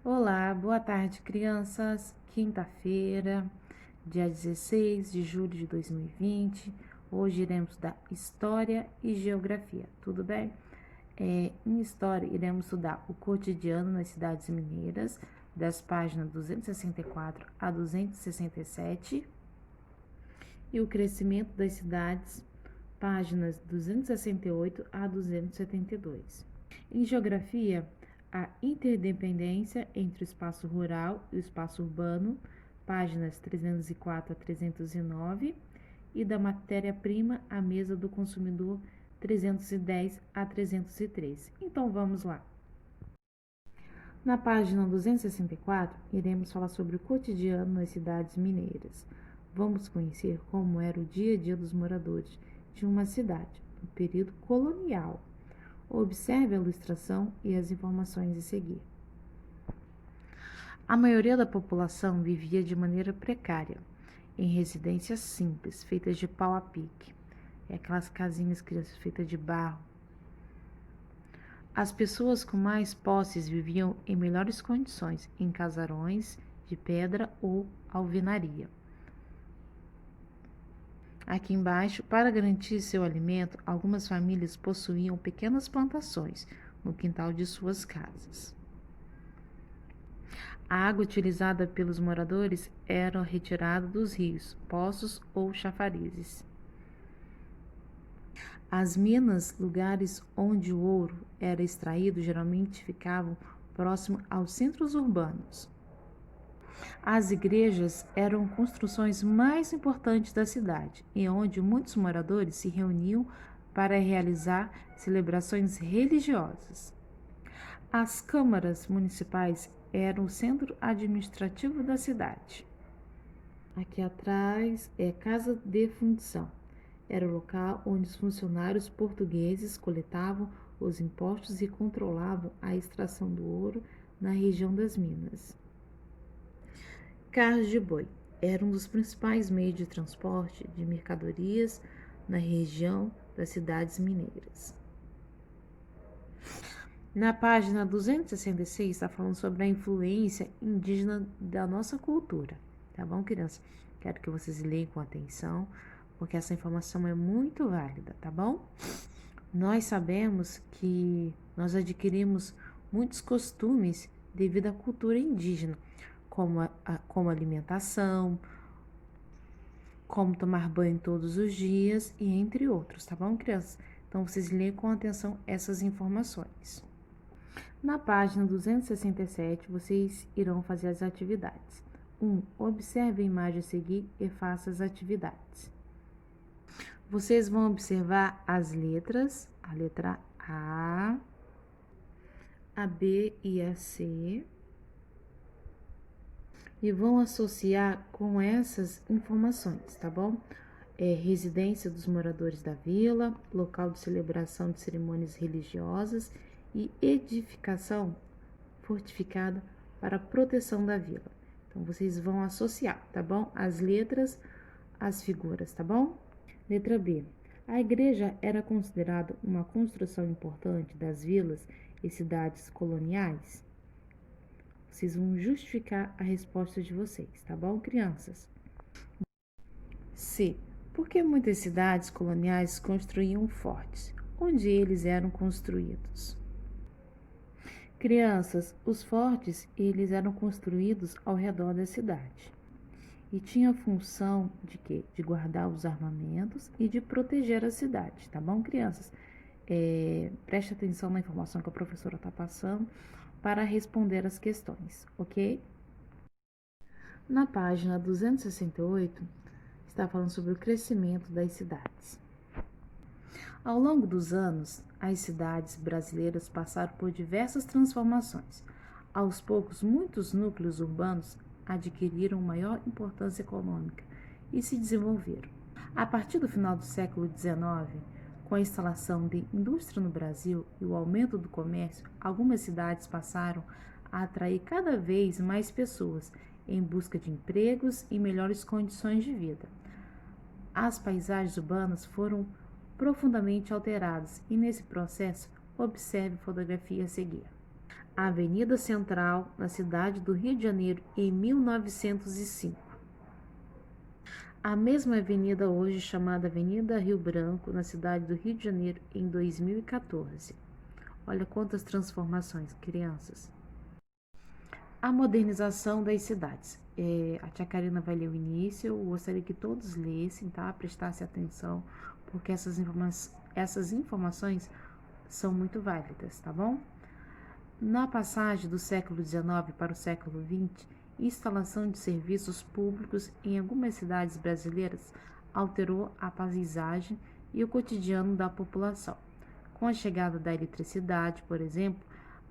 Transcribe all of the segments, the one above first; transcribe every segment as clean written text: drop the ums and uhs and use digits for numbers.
Olá, boa tarde, crianças. Quinta-feira, dia 16 de julho de 2020. Hoje iremos estudar História e Geografia, tudo bem? Em História, iremos estudar o cotidiano nas cidades mineiras, das páginas 264 a 267, e o crescimento das cidades, páginas 268 a 272. Em Geografia, a interdependência entre o espaço rural e o espaço urbano, páginas 304 a 309, e da matéria-prima à mesa do consumidor, 310 a 313. Então vamos lá. Na página 264, iremos falar sobre o cotidiano nas cidades mineiras. Vamos conhecer como era o dia a dia dos moradores de uma cidade no período colonial. Observe a ilustração e as informações a seguir. A maioria da população vivia de maneira precária, em residências simples, feitas de pau a pique. Aquelas casinhas feitas de barro. As pessoas com mais posses viviam em melhores condições, em casarões de pedra ou alvenaria. Aqui embaixo, para garantir seu alimento, algumas famílias possuíam pequenas plantações no quintal de suas casas. A água utilizada pelos moradores era retirada dos rios, poços ou chafarizes. As minas, lugares onde o ouro era extraído, geralmente ficavam próximo aos centros urbanos. As igrejas eram construções mais importantes da cidade e onde muitos moradores se reuniam para realizar celebrações religiosas. As câmaras municipais eram o centro administrativo da cidade. Aqui atrás é Casa de Fundição. Era o local onde os funcionários portugueses coletavam os impostos e controlavam a extração do ouro na região das minas. Carros de boi eram um dos principais meios de transporte de mercadorias na região das cidades mineiras. Na página 266 está falando sobre a influência indígena da nossa cultura, tá bom, criança? Quero que vocês leiam com atenção, porque essa informação é muito válida, tá bom? Nós sabemos que nós adquirimos muitos costumes devido à cultura indígena, como alimentação, como tomar banho todos os dias e entre outros, tá bom, crianças? Então, vocês leiam com atenção essas informações. Na página 267, vocês irão fazer as atividades. 1. Observe a imagem a seguir e faça as atividades. Vocês vão observar as letras, a letra a B e a C, e vão associar com essas informações, tá bom? Residência dos moradores da vila, local de celebração de cerimônias religiosas e edificação fortificada para a proteção da vila. Então, vocês vão associar, tá bom? As letras às figuras, tá bom? Letra B. A igreja era considerada uma construção importante das vilas e cidades coloniais? Vocês vão justificar a resposta de vocês, tá bom, crianças? C. Por que muitas cidades coloniais construíam fortes? Onde eles eram construídos? Crianças, os fortes, eles eram construídos ao redor da cidade. E tinha a função de quê? De guardar os armamentos e de proteger a cidade, tá bom, crianças? Preste atenção na informação que a professora está passando para responder as questões, ok? Na página 268, está falando sobre o crescimento das cidades. Ao longo dos anos, as cidades brasileiras passaram por diversas transformações. Aos poucos, muitos núcleos urbanos adquiriram maior importância econômica e se desenvolveram. A partir do final do século XIX, com a instalação de indústria no Brasil e o aumento do comércio, algumas cidades passaram a atrair cada vez mais pessoas em busca de empregos e melhores condições de vida. As paisagens urbanas foram profundamente alteradas e, nesse processo, observe a fotografia a seguir. a Avenida Central, na cidade do Rio de Janeiro, em 1905. A mesma avenida hoje chamada Avenida Rio Branco, na cidade do Rio de Janeiro, em 2014. Olha quantas transformações, crianças. A modernização das cidades. A tia Karina vai ler o início, eu gostaria que todos lessem, tá? Prestassem atenção, porque essas informações são muito válidas, tá bom? Na passagem do século XIX para o século XX, instalação de serviços públicos em algumas cidades brasileiras alterou a paisagem e o cotidiano da população. Com a chegada da eletricidade, por exemplo,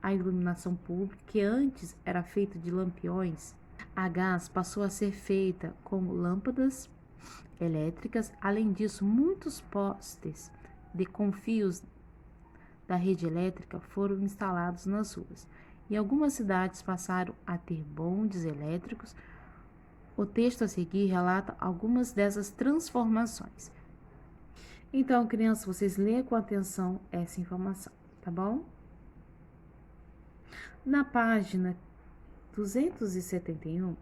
a iluminação pública, que antes era feita de lampiões a gás, passou a ser feita com lâmpadas elétricas. Além disso, muitos postes com fios da rede elétrica foram instalados nas ruas. E algumas cidades passaram a ter bondes elétricos. O texto a seguir relata algumas dessas transformações. Então, crianças, vocês leiam com atenção essa informação, tá bom? Na página 271,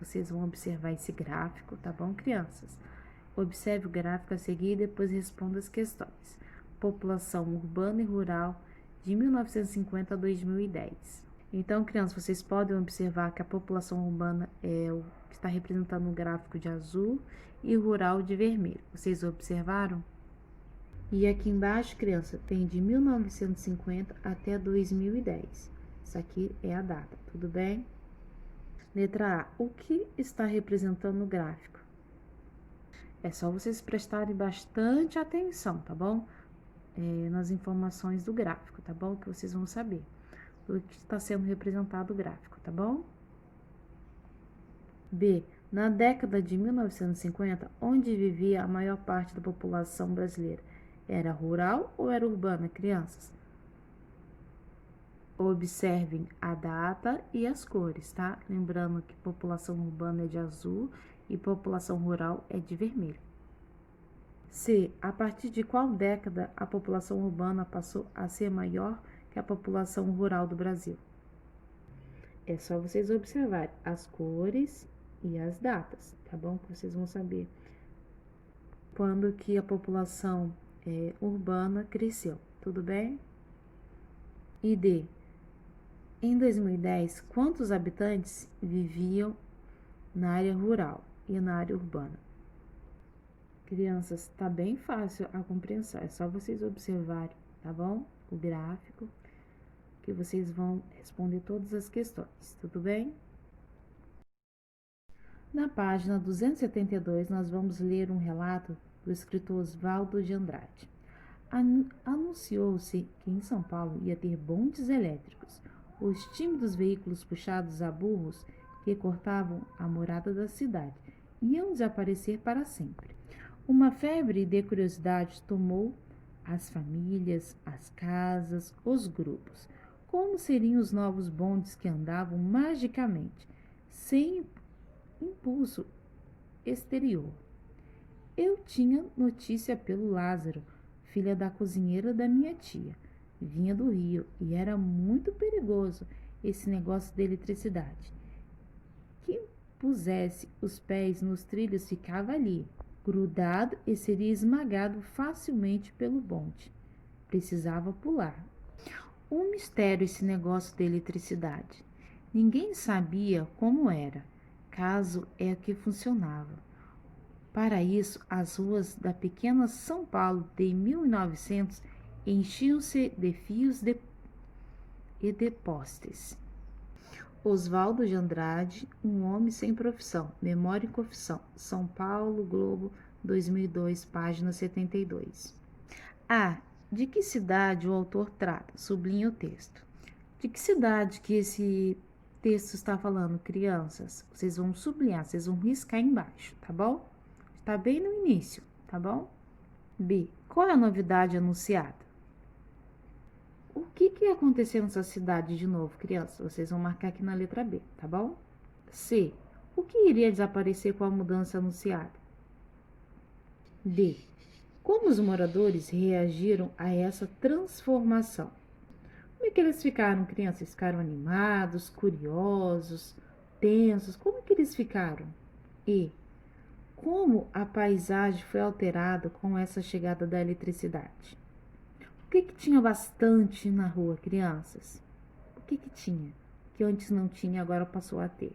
vocês vão observar esse gráfico, tá bom, crianças? Observe o gráfico a seguir e depois responda as questões. População urbana e rural de 1950 a 2010. Então, crianças, vocês podem observar que a população urbana é o que está representado no gráfico de azul e rural de vermelho. Vocês observaram? E aqui embaixo, criança, tem de 1950 até 2010. Isso aqui é a data, tudo bem? Letra A. O que está representando no gráfico? É só vocês prestarem bastante atenção, tá bom? Nas informações do gráfico, tá bom? Que vocês vão saber do que está sendo representado o gráfico, tá bom? B. Na década de 1950, onde vivia a maior parte da população brasileira? Era rural ou era urbana, crianças? Observem a data e as cores, tá? Lembrando que população urbana é de azul e população rural é de vermelho. C. A partir de qual década a população urbana passou a ser maior que a população rural do Brasil? É só vocês observarem as cores e as datas, tá bom? Que vocês vão saber quando que a população urbana cresceu, tudo bem? E D. Em 2010, quantos habitantes viviam na área rural e na área urbana? Crianças, tá bem fácil a compreensão, é só vocês observarem, tá bom? O gráfico, que vocês vão responder todas as questões, tudo bem? Na página 272, nós vamos ler um relato do escritor Oswaldo de Andrade. Anunciou-se que em São Paulo ia ter bondes elétricos, os tímidos veículos puxados a burros que cortavam a morada da cidade iam desaparecer para sempre. Uma febre de curiosidade tomou as famílias, as casas, os grupos. Como seriam os novos bondes que andavam magicamente, sem impulso exterior? Eu tinha notícia pelo Lázaro, filha da cozinheira da minha tia. Vinha do Rio e era muito perigoso esse negócio de eletricidade. Quem pusesse os pés nos trilhos ficava ali, grudado e seria esmagado facilmente pelo bonde. Precisava pular. Um mistério esse negócio de eletricidade. Ninguém sabia como era, caso é que funcionava. Para isso, as ruas da pequena São Paulo de 1900 enchiam-se de fios e de postes. Oswaldo de Andrade, um homem sem profissão, memória e confissão, São Paulo, Globo, 2002, página 72. A. De que cidade o autor trata? Sublinha o texto. De que cidade que esse texto está falando, crianças? Vocês vão sublinhar, vocês vão riscar embaixo, tá bom? Está bem no início, tá bom? B. Qual é a novidade anunciada? O que aconteceu nessa cidade de novo, crianças? Vocês vão marcar aqui na letra B, tá bom? C. O que iria desaparecer com a mudança anunciada? D. Como os moradores reagiram a essa transformação? Como é que eles ficaram, crianças? Ficaram animados, curiosos, tensos? Como é que eles ficaram? E como a paisagem foi alterada com essa chegada da eletricidade? O que que tinha bastante na rua, crianças? O que que tinha? Que antes não tinha, agora passou a ter.